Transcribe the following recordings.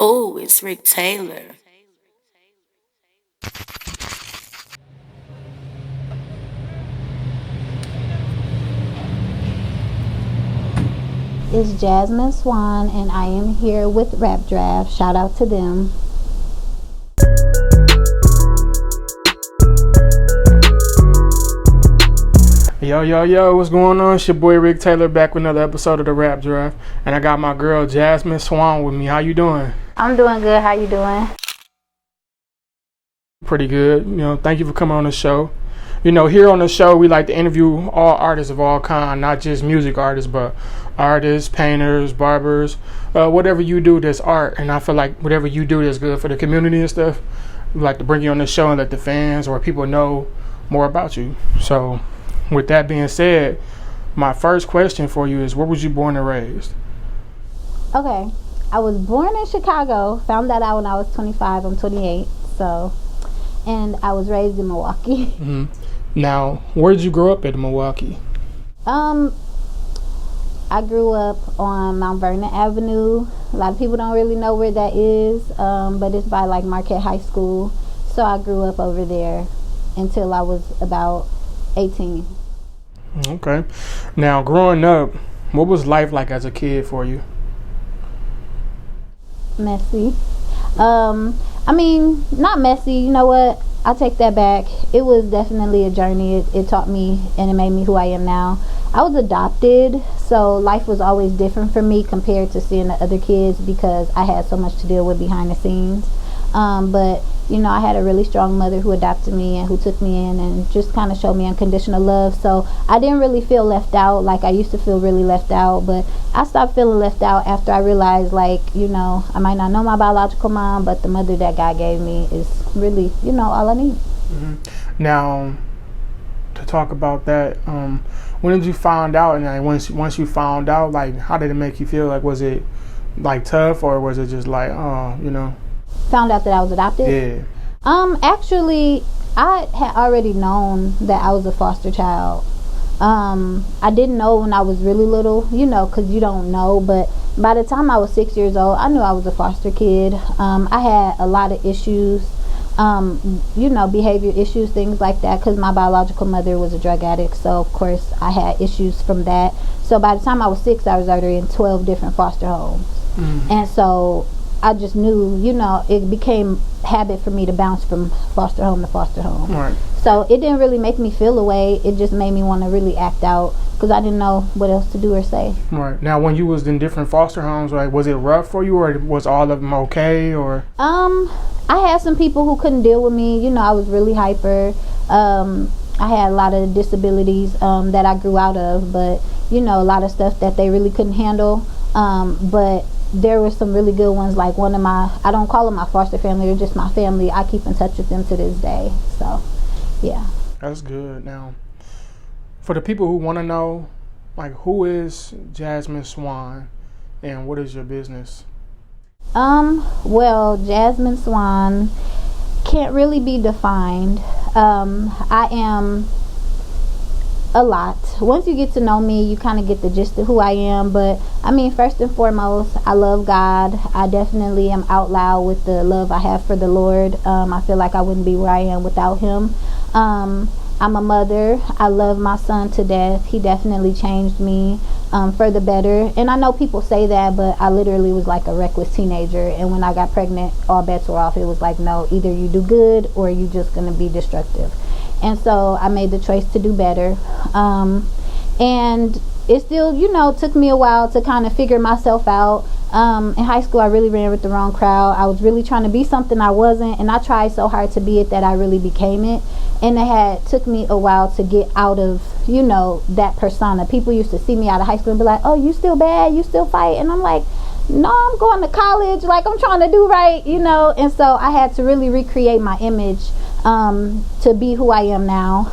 Oh, it's Rick Taylor. It's Jasmine Swan, and I am here with Rap Draft. Shout out to them. Yo, what's going on? It's your boy Rick Taylor back with another episode of the Rap Draft. And I got my girl Jasmine Swan with me. How you doing? I'm doing good. How you doing? Pretty good. Thank you for coming on the show. Here on the show, we like to interview all artists of all kind, not just music artists, but artists, painters, barbers, whatever you do that's art. And I feel like whatever you do that's good for the community and stuff, we like to bring you on the show and let the fans or people know more about you. So with that being said, my first question for you is, where was you born and raised? Okay. I was born in Chicago. Found that out when I was 25. I'm 28. And I was raised in Milwaukee. Mm-hmm. Now, where did you grow up in Milwaukee? I grew up on Mount Vernon Avenue. A lot of people don't really know where that is, but it's by like Marquette High School. So I grew up over there until I was about 18. Okay. Now, growing up, what was life like as a kid for you? Messy. Not messy. You know what? I take that back. It was definitely a journey. It taught me and it made me who I am now. I was adopted, so life was always different for me compared to seeing the other kids because I had so much to deal with behind the scenes. But I had a really strong mother who adopted me and who took me in and just kind of showed me unconditional love. So I didn't really feel left out like I used to feel really left out. But I stopped feeling left out after I realized, I might not know my biological mom, but the mother that God gave me is really, all I need. Mm-hmm. Now, to talk about that, when did you find out? And once you found out, how did it make you feel? Was it tough, or was it just Found out that I was adopted? Yeah. Actually, I had already known that I was a foster child. I didn't know when I was really little, because you don't know. But by the time I was 6 years old, I knew I was a foster kid. I had a lot of issues, behavior issues, things like that, because my biological mother was a drug addict. So, of course, I had issues from that. So by the time I was 6, I was already in 12 different foster homes. Mm-hmm. And so I just knew, it became habit for me to bounce from foster home to foster home. Right. So it didn't really make me feel away. It just made me want to really act out because I didn't know what else to do or say. Right. Now, when you was in different foster homes, was it rough for you, or was all of them okay? Or I had some people who couldn't deal with me. I was really hyper. I had a lot of disabilities that I grew out of, but a lot of stuff that they really couldn't handle. But there were some really good ones, like one of my, I don't call them my foster family, they're just my family. I keep in touch with them to this day. So, yeah. That's good. Now, for the people who want to know, who is Jasmine Swan and what is your business? Well, Jasmine Swan can't really be defined. I am a lot. Once you get to know me, you kind of get the gist of who I am. But first and foremost, I love God. I definitely am out loud with the love I have for the Lord. I feel like I wouldn't be where I am without him. I'm a mother. I love my son to death. He definitely changed me for the better. And I know people say that, but I literally was like a reckless teenager. And when I got pregnant, all bets were off. It was like, no, either you do good or you just going to be destructive. And so I made the choice to do better. And it still, took me a while to kind of figure myself out. In high school, I really ran with the wrong crowd. I was really trying to be something I wasn't. And I tried so hard to be it that I really became it. And it took me a while to get out of, that persona. People used to see me out of high school and be like, oh, you still bad? You still fight? And I'm like, no, I'm going to college. I'm trying to do right, And so I had to really recreate my image to be who I am now.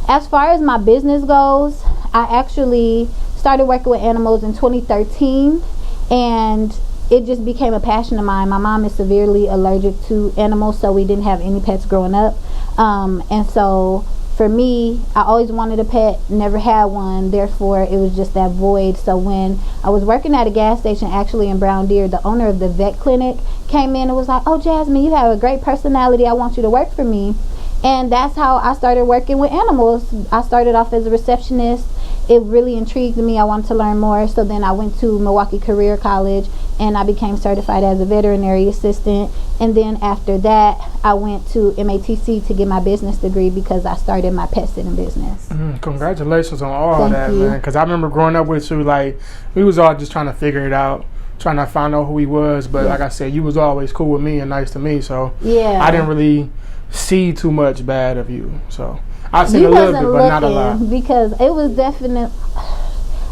As far as my business goes, I actually started working with animals in 2013, and it just became a passion of mine. My mom is severely allergic to animals, so we didn't have any pets growing up. And so for me, I always wanted a pet, never had one, therefore it was just that void. So when I was working at a gas station, actually in Brown Deer, the owner of the vet clinic came in and was like, "Oh, Jasmine, you have a great personality, I want you to work for me." And that's how I started working with animals. I started off as a receptionist. It really intrigued me. I wanted to learn more. So then I went to Milwaukee Career College and I became certified as a veterinary assistant. And then after that, I went to MATC to get my business degree because I started my pet sitting business. Congratulations on all Thank that, you. man. Because I remember growing up with you, like, we was all just trying to figure it out, trying to find out who he was. But like I said, you was always cool with me and nice to me. So Yeah. I didn't really see too much bad of you. So I've seen You a little wasn't bit, but not a lot. looking because it was definite.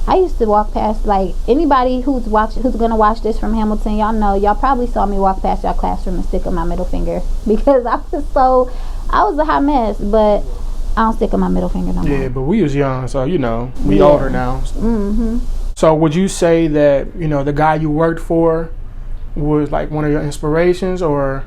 I used to walk past, like, anybody who's gonna watch this from Hamilton, y'all know, y'all probably saw me walk past y'all classroom and stick up my middle finger because I was a hot mess, but I don't stick up my middle finger no more. Yeah, but we was young, so we Yeah. older now. So would you say that the guy you worked for was like one of your inspirations, or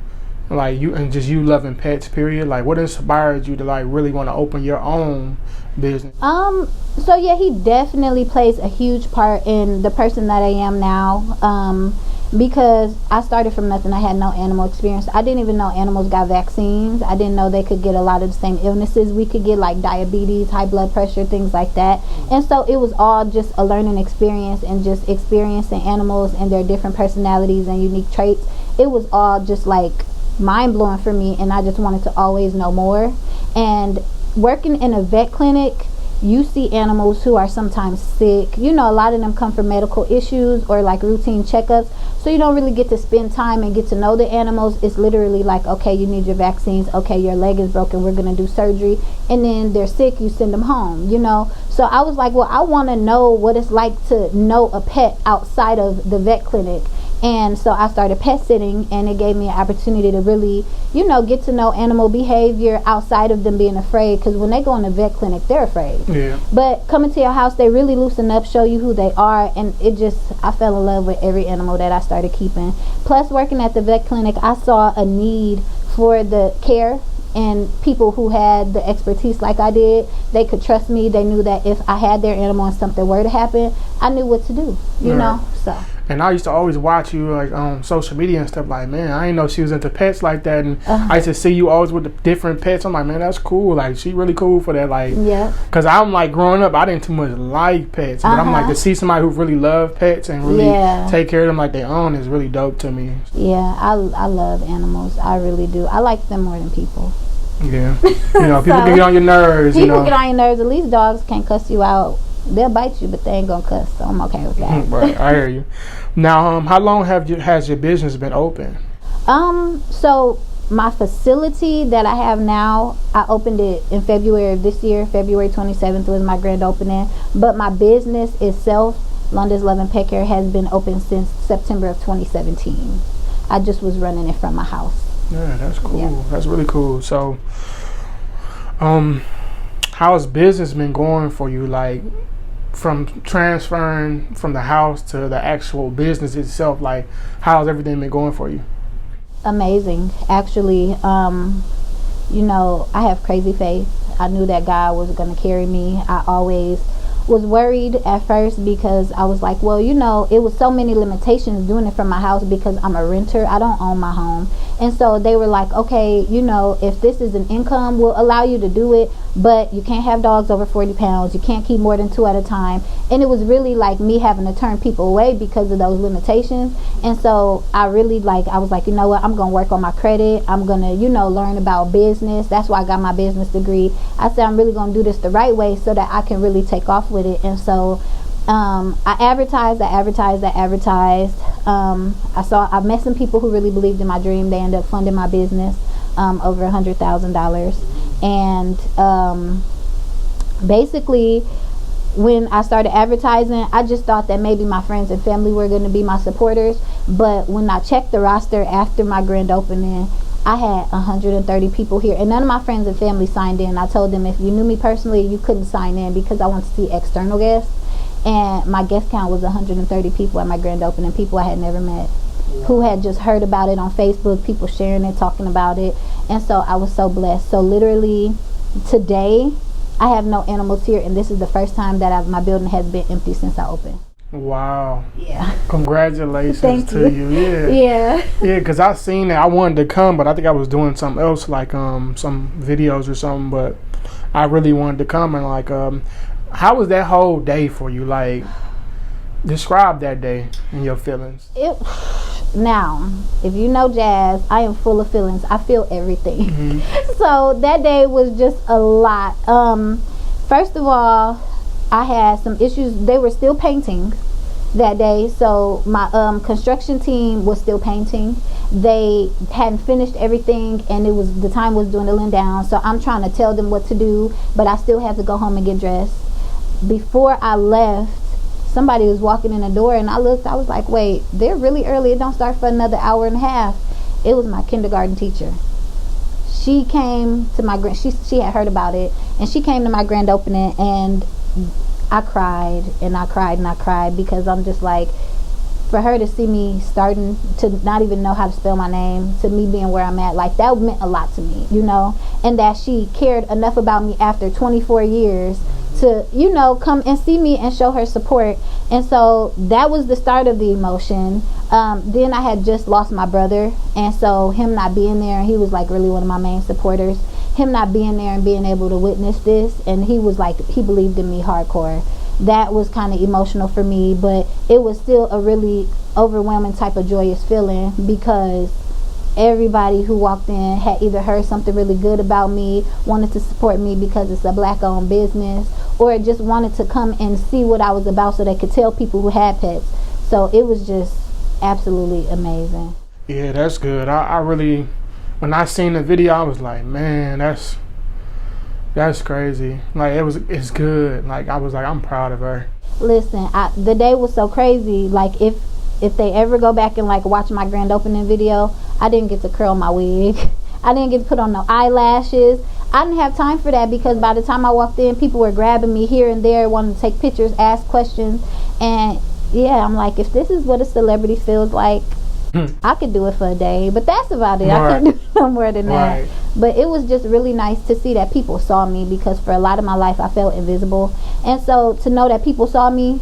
like you loving pets, period? Like, what inspired you to like really want to open your own business? So yeah, he definitely plays a huge part in the person that I am now. Because I started from nothing. I had no animal experience. I didn't even know animals got vaccines. I didn't know they could get a lot of the same illnesses we could get, like diabetes, high blood pressure, things like that. And so it was all just a learning experience and just experiencing animals and their different personalities and unique traits. It was all just like mind-blowing for me, and I just wanted to always know more. And working in a vet clinic, you see animals who are sometimes sick. A lot of them come for medical issues or like routine checkups, so you don't really get to spend time and get to know the animals. It's literally like, okay, you need your vaccines, okay, your leg is broken, we're gonna do surgery, and then they're sick, you send them home. So I was like, well, I want to know what it's like to know a pet outside of the vet clinic. And so I started pet sitting, and it gave me an opportunity to really, get to know animal behavior outside of them being afraid. Because when they go in the vet clinic, they're afraid. Yeah. But coming to your house, they really loosen up, show you who they are. And I fell in love with every animal that I started keeping. Plus, working at the vet clinic, I saw a need for the care. And people who had the expertise like I did, they could trust me. They knew that if I had their animal and something were to happen, I knew what to do, so. And I used to always watch you like on social media and stuff. Like, man, I didn't know she was into pets like that. And I used to see you always with the different pets. I'm like, man, that's cool. Like, she really cool for that. Like, yeah. Because I'm like, growing up, I didn't too much like pets. But I'm like, to see somebody who really love pets and really take care of them like they own is really dope to me. Yeah, I love animals. I really do. I like them more than people. Yeah. People can get on your nerves. People get on your nerves. At least dogs can't cuss you out. They'll bite you, but they ain't gonna cuss. So I'm okay with that. Right, I hear you. Now, how long has your business been open? So my facility that I have now, I opened it in February of this year. February 27th was my grand opening. But my business itself, London's Love and Pet Care, has been open since September of 2017. I just was running it from my house. Yeah, that's cool. Yeah. That's really cool. So, how's business been going for you? Like, from transferring from the house to the actual business itself, like, how's everything been going for you? Amazing. Actually, I have crazy faith. I knew that God was going to carry me. I always was worried at first because I was like, well, it was so many limitations doing it from my house because I'm a renter. I don't own my home. And so they were like, okay, if this is an income, we'll allow you to do it, but you can't have dogs over 40 pounds. You can't keep more than 2 at a time. And it was really like me having to turn people away because of those limitations. And so I was like, you know what, I'm going to work on my credit. I'm going to, learn about business. That's why I got my business degree. I said, I'm really going to do this the right way so that I can really take off with it. And so I advertised. I met some people who really believed in my dream. They ended up funding my business over $100,000. And basically, when I started advertising, I just thought that maybe my friends and family were going to be my supporters. But when I checked the roster after my grand opening, I had 130 people here, and none of my friends and family signed in. I told them if you knew me personally, you couldn't sign in because I want to see external guests. And my guest count was 130 people at my grand opening, people I had never met, who had just heard about it on Facebook, people sharing it, talking about it. And so I was so blessed. So literally today I have no animals here, and this is the first time that my building has been empty since I opened. Wow. Yeah. Congratulations Thank to you. Yeah. Yeah. Yeah, because I seen it. I wanted to come, but I think I was doing something else, like some videos or something. But I really wanted to come, and like, how was that whole day for you? Like, describe that day and your feelings. Now, if you know Jazz, I am full of feelings. I feel everything. Mm-hmm. So that day was just a lot. First of all, I had some issues. They were still painting that day, so my construction team was still painting. They hadn't finished everything, and the time was dwindling down. So I'm trying to tell them what to do, but I still had to go home and get dressed. Before I left, somebody was walking in the door, and I looked. I was like, "Wait, they're really early. It don't start for another hour and a half." It was my kindergarten teacher. She came to she had heard about it, and she came to my grand opening, and I cried and I cried and I cried, because I'm just like, for her to see me starting to not even know how to spell my name, to me being where I'm at, like, that meant a lot to me, you know, and that she cared enough about me after 24 years to, you know, come and see me and show her support. And so that was the start of the emotion. Then I had just lost my brother, and so him not being there, he was like really one of my main supporters, him not being there and being able to witness this, and he was like, he believed in me hardcore. That was kind of emotional for me, but it was still a really overwhelming type of joyous feeling, because everybody who walked in had either heard something really good about me, wanted to support me because it's a black owned business, or just wanted to come and see what I was about so they could tell people who had pets. So it was just absolutely amazing. Yeah, that's good. I really, when I seen the video, I was like, man, that's crazy. Like, it's good. Like, I was like, I'm proud of her. Listen, the day was so crazy. Like, if they ever go back and like watch my grand opening video, I didn't get to curl my wig. I didn't get to put on no eyelashes. I didn't have time for that, because by the time I walked in, people were grabbing me here and there, wanting to take pictures, ask questions. And yeah, I'm like, if this is what a celebrity feels like, I could do it for a day, but that's about it. Right. I couldn't do no more than Right. that. But it was just really nice to see that people saw me, because for a lot of my life I felt invisible. And so to know that people saw me,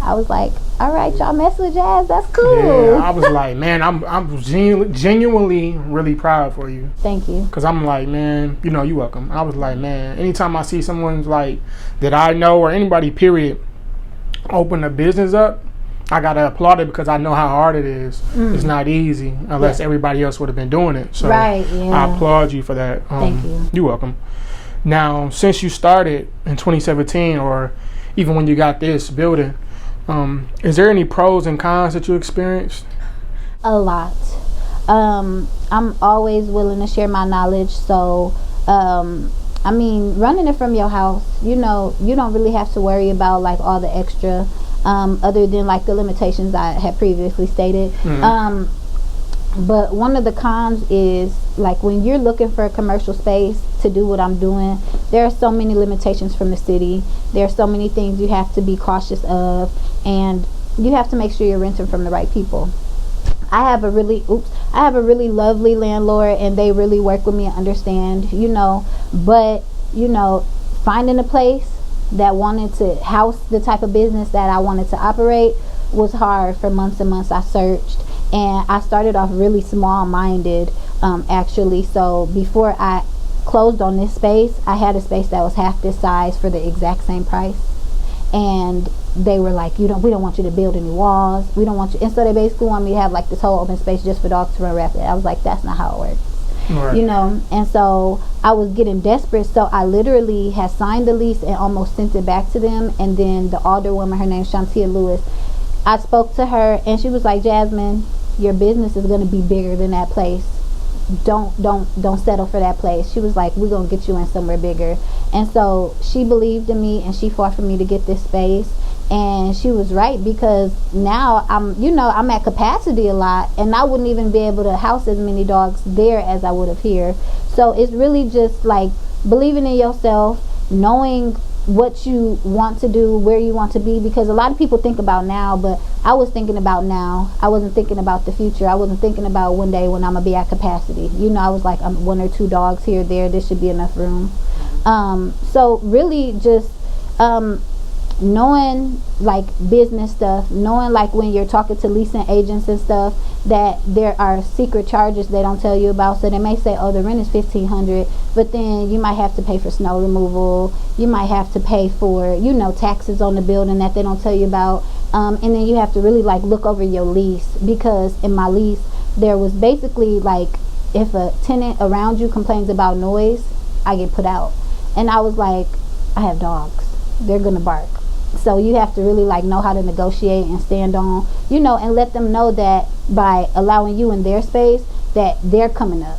I was like, all right, y'all mess with Jazz, that's cool. Yeah, I was like, man, I'm genuinely really proud for you. Thank you. Because I'm like, man, you know, you welcome. I was like, man, anytime I see someone's like, that I know, or anybody, period, open a business up, I gotta applaud it, because I know how hard it is. It's not easy unless everybody else would have been doing it. So right, yeah. I applaud you for that. Thank you. You're welcome. Now, since you started in 2017, or even when you got this building, is there any pros and cons that you experienced? A lot. I'm always willing to share my knowledge. So, I mean, running it from your house, you know, you don't really have to worry about like all the extra, other than like the limitations I had previously stated. Mm-hmm. But one of the cons is, like, when you're looking for a commercial space to do what I'm doing, there are so many limitations from the city. There are so many things you have to be cautious of, and you have to make sure you're renting from the right people. I have a really lovely landlord, and they really work with me and understand, you know, but, you know, finding a place that wanted to house the type of business that I wanted to operate was hard. For months and months I searched, and I started off really small-minded, actually. So before I closed on this space, I had a space that was half this size for the exact same price, and they were like, we don't want you to build any walls, we don't want you, and so they basically want me to have like this whole open space just for dogs to run rapid. I was like, that's not how it works. Right. You know, and so I was getting desperate, so I literally had signed the lease and almost sent it back to them. And then the alderwoman, her name's Shantia Lewis, I spoke to her, and she was like, Jasmine, your business is going to be bigger than that place. Don't settle for that place. She was like, we're going to get you in somewhere bigger. And so she believed in me, and she fought for me to get this space. And she was right, because now I'm at capacity a lot, and I wouldn't even be able to house as many dogs there as I would have here. So it's really just like believing in yourself, knowing what you want to do, where you want to be, because a lot of people think about now, but I was thinking about now. I wasn't thinking about the future. I wasn't thinking about one day when I'm gonna be at capacity. I was like, I'm 1 or 2 dogs here, there, this should be enough room. So really just knowing like business stuff, knowing like when you're talking to leasing agents and stuff, that there are secret charges they don't tell you about. So they may say, oh, the rent is $1,500, but then you might have to pay for snow removal, you might have to pay for taxes on the building that they don't tell you about, and then you have to really like look over your lease, because in my lease there was basically like, if a tenant around you complains about noise, I get put out. And I was like, I have dogs, they're gonna bark. So you have to really like know how to negotiate and stand on, and let them know that by allowing you in their space, that they're coming up.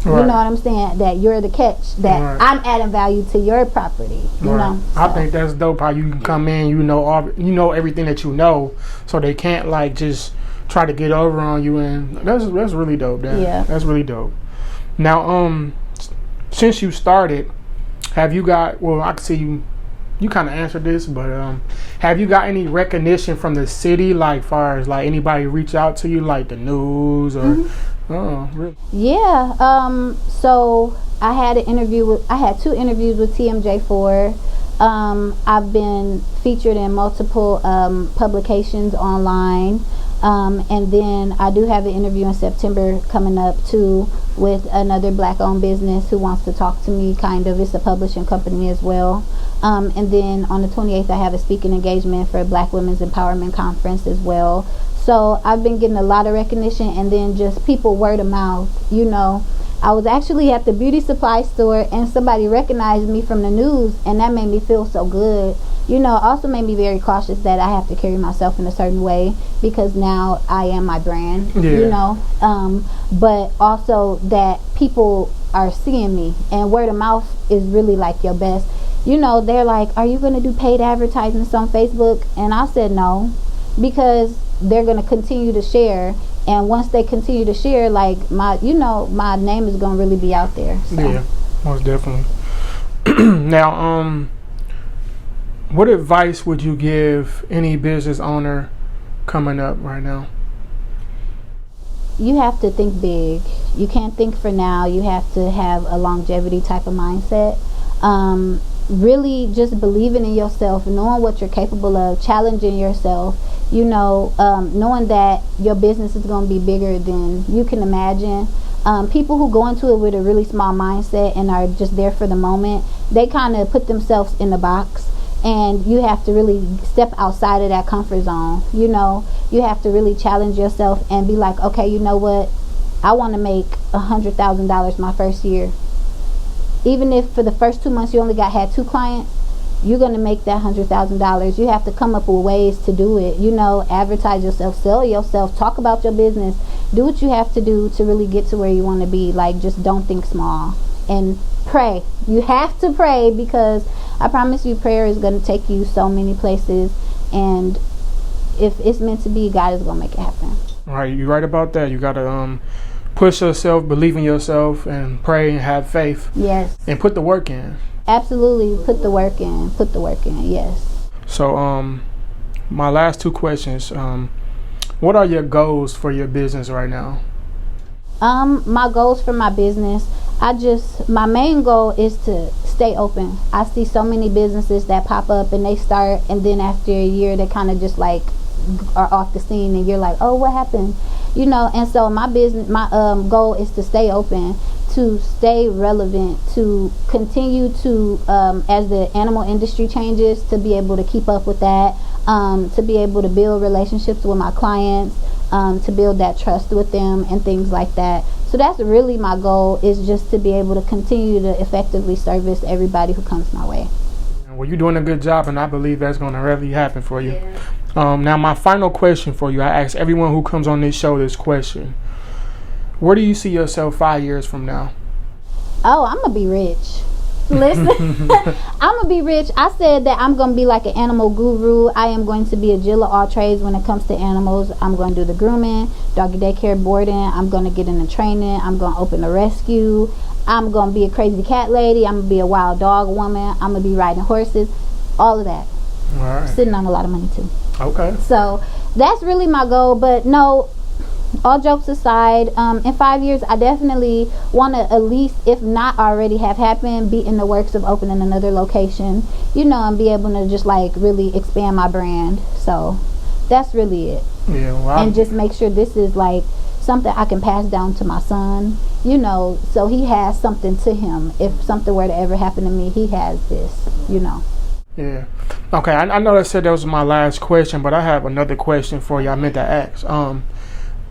Right. You know what I'm saying? That you're the catch, that right. I'm adding value to your property. You know. So. I think that's dope how you can come in, you know everything that you know, so they can't like just try to get over on you, and that's really dope. Yeah, that's really dope. Now, since you started, have you got? Well, I can see you kind of answered this, but have you got any recognition from the city, like far as like anybody reach out to you, like the news or? Mm-hmm. Oh, really? Yeah. So I had 2 interviews with TMJ4. I've been featured in multiple publications online. And then I do have an interview in September coming up too with another black-owned business who wants to talk to me. It's a publishing company as well. And then on the 28th I have a speaking engagement for a Black Women's Empowerment Conference as well. So I've been getting a lot of recognition, and then just people word of mouth. I was actually at the beauty supply store and somebody recognized me from the news, and that made me feel so good. Also made me very cautious that I have to carry myself in a certain way, because now I am my brand. Yeah. But also that people are seeing me, and word of mouth is really like your best. They're like, are you going to do paid advertisements on Facebook? And I said no, because they're going to continue to share, and once they continue to share, like my name is going to really be out there. So. Yeah, most definitely. Now, what advice would you give any business owner coming up right now? You have to think big. You can't think for now. You have to have a longevity type of mindset. Really just believing in yourself, knowing what you're capable of, challenging yourself, knowing that your business is going to be bigger than you can imagine. People who go into it with a really small mindset and are just there for the moment, they kind of put themselves in a box. And you have to really step outside of that comfort zone. You have to really challenge yourself and be like, okay, you know what? I want to make $100,000 my first year. Even if for the first 2 months you only had 2 clients, you're going to make that $100,000. You have to come up with ways to do it. Advertise yourself, sell yourself, talk about your business. Do what you have to do to really get to where you want to be. Like, just don't think small. And pray. You have to pray, because I promise you prayer is going to take you so many places, and if it's meant to be, God is going to make it happen. All right, you're right about that. You got to push yourself, believe in yourself, and pray and have faith. Yes. And put the work in. Absolutely. Put the work in. Yes. So my last 2 questions. What are your goals for your business right now? My goals for my business, my main goal is to stay open. I see so many businesses that pop up and they start, and then after a year they kind of just like are off the scene, and you're like, oh, what happened? And so my goal is to stay open, to stay relevant, to continue to, as the animal industry changes, to be able to keep up with that, to be able to build relationships with my clients, to build that trust with them and things like that. So that's really my goal, is just to be able to continue to effectively service everybody who comes my way. Well, you're doing a good job, and I believe that's going to really happen for you. Yeah. Now, my final question for you, I ask everyone who comes on this show this question. Where do you see yourself 5 years from now? Oh, I'm going to be rich. Listen, I'm going to be rich. I said that I'm going to be like an animal guru. I am going to be a Jill of all trades when it comes to animals. I'm going to do the grooming, doggy daycare, boarding. I'm going to get into training. I'm going to open a rescue. I'm gonna be a crazy cat lady. I'm gonna be a wild dog woman. I'm gonna be riding horses. All of that. All right. Sitting on a lot of money too. Okay. So that's really my goal. But no, all jokes aside, in 5 years, I definitely want to, at least, if not already have happened, be in the works of opening another location, you know, and be able to just like really expand my brand. So that's really it. Yeah. Well, And just make sure this is like something I can pass down to my son, you know, so he has something to him. If something were to ever happen to me, he has this, you know. Yeah. Okay. I know I said that was my last question, but I have another question for you. I meant to ask.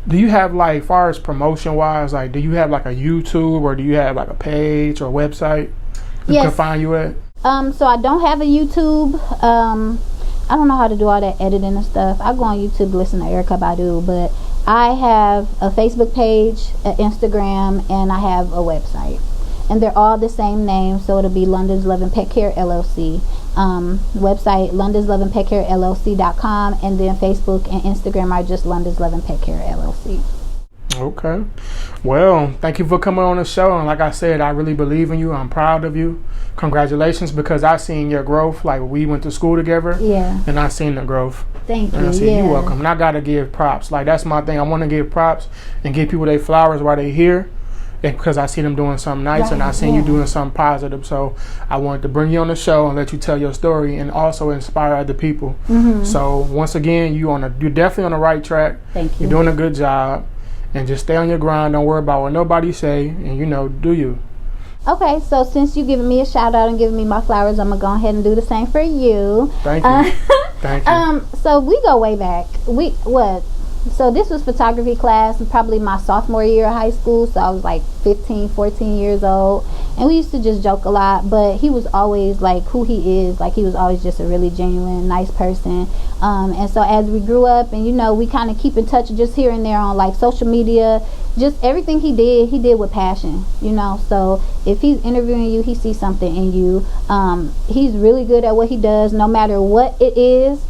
Do you have, like, far as promotion wise, like, do you have like a YouTube, or do you have like a page or a website you Yes. can find you at? So I don't have a YouTube. I don't know how to do all that editing and stuff. I go on YouTube to listen to Erykah Badu, but I have a Facebook page, an Instagram, and I have a website. And they're all the same name, so it'll be London's Love and Pet Care LLC. Website londonsloveandpetcarellc.com, and then Facebook and Instagram are just London's Love and Pet Care LLC. Okay. Well, thank you for coming on the show. And like I said, I really believe in you. I'm proud of you. Congratulations, because I seen your growth. Like, we went to school together. Yeah. And I seen the growth. Thank And you. I said, you're welcome. And I got to give props. Like, that's my thing. I want to give props and give people their flowers while they're here. And because I see them doing something nice, and I seen you doing something positive. So I wanted to bring you on the show and let you tell your story, and also inspire other people. Mm-hmm. So once again, you're definitely on the right track. Thank you. You're doing a good job. And just stay on your grind. Don't worry about what nobody say. And, you know, do you. Okay, so since you giving me a shout out and giving me my flowers, I'm gonna go ahead and do the same for you. Thank you. Thank you. So we go way back. So this was photography class, probably my sophomore year of high school. So I was like 15, 14 years old. And we used to just joke a lot. But he was always like who he is. Like, he was always just a really genuine, nice person. And so as we grew up, and, you know, we kind of keep in touch just here and there on like social media. Just everything he did with passion, you know. So if he's interviewing you, he sees something in you. He's really good at what he does, no matter what it is.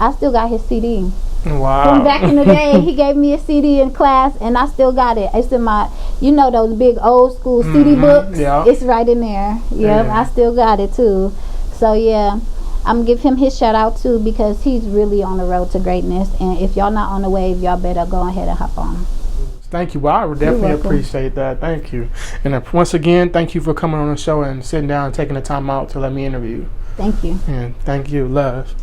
I still got his CD. Wow. From back in the day, he gave me a CD in class, and I still got it. It's in my, you know, those big old school CD books. Yeah. It's right in there. Yep, I still got it too. So yeah, I'm gonna give him his shout out too, because he's really on the road to greatness. And if y'all not on the wave, y'all better go ahead and hop on. Thank you. Well, I would definitely appreciate that. Thank you. And once again, thank you for coming on the show and sitting down and taking the time out to let me interview you. Thank you. And thank you. Love.